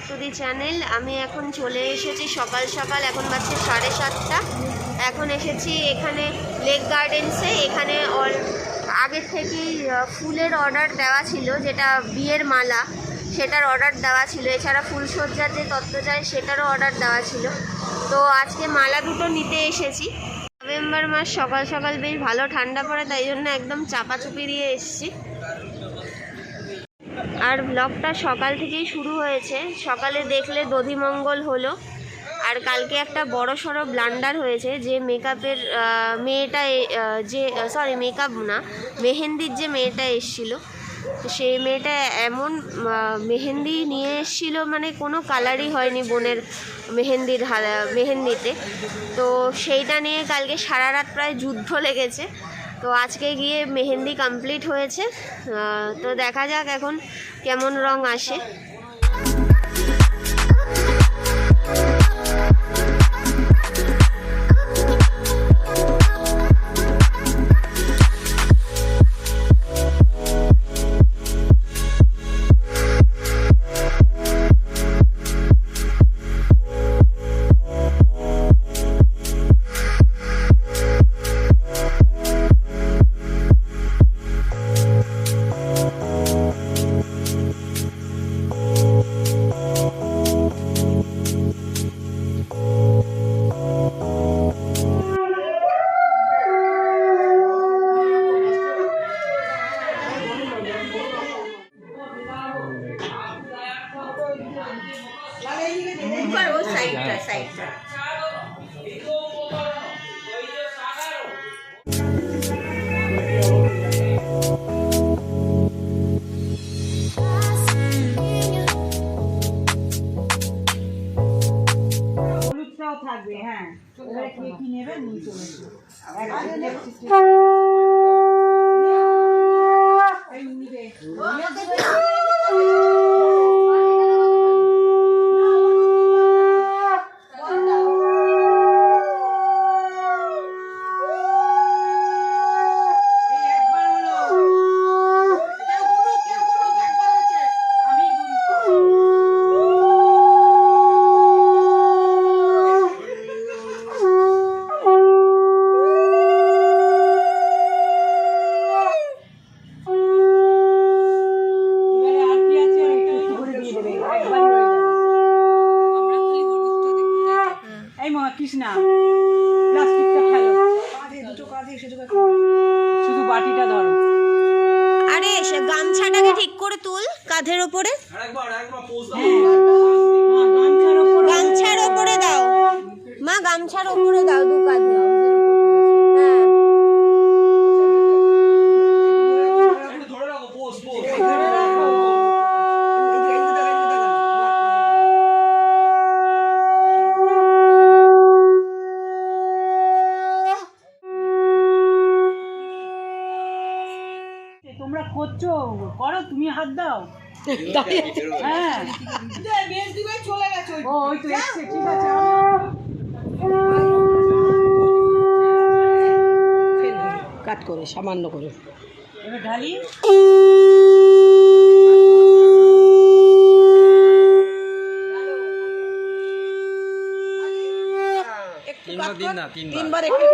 To the channel. আমি এখন চলে এসেছি সকাল সকাল, এখন বাজছে 7:30। এখন এসেছি এখানে লেক গার্ডেন্সে। এখানে আগের থেকেই ফুলের অর্ডার দেওয়া ছিল, যেটা বিয়ের মালা সেটার অর্ডার দেওয়া ছিল। এছাড়া ফুলসজ্জার যে তত্ত্ব চাই সেটারও অর্ডার দেওয়া ছিল। তো আজকে মালা দুটো নিতে এসেছি। নভেম্বর মাস, সকাল সকাল বেশ ভালো ঠান্ডা পড়ে, তাই জন্য একদম চাপাচুপি দিয়ে এসেছি। আর ব্লগটা সকাল থেকেই শুরু হয়েছে। সকালে দেখলে দধিমঙ্গল হলো, আর কালকে একটা বড় সড়ো ব্লান্ডার হয়েছে। যে মেকআপের মেয়েটা মেকআপ না, মেহেন্দির যে মেয়েটা এসছিল, তো সেই মেয়েটা এমন মেহেন্দি নিয়ে এসেছিলো, মানে কোনো কালারই হয়নি বোনের মেহেন্দিতে। তো সেইটা নিয়ে কালকে সারা রাত প্রায় যুদ্ধ লেগেছে। তো আজকে গিয়ে মেহেন্দি কমপ্লিট হয়েছে। তো দেখা যাক এখন কেমন রং আসে। থাকবে, হ্যাঁ, কি নেবে নিয়ে চলে কৃষ্ণা প্লাস্টিকটা ফেলো, শুধু বাটিটা ধরো। আরে গামছাটাকে ঠিক করে তুল কাঁধের ওপরে, গামছার ওপরে দাও মা, গামছার ওপরে দাও, দু কাঁধে। তোমরা করছো, করো, তুমি হাত দাও। হ্যাঁ, ওই তো এসছে, ঠিক আছে। কাট করে সামান্য করে এবার ঢালি। তিনবার একটু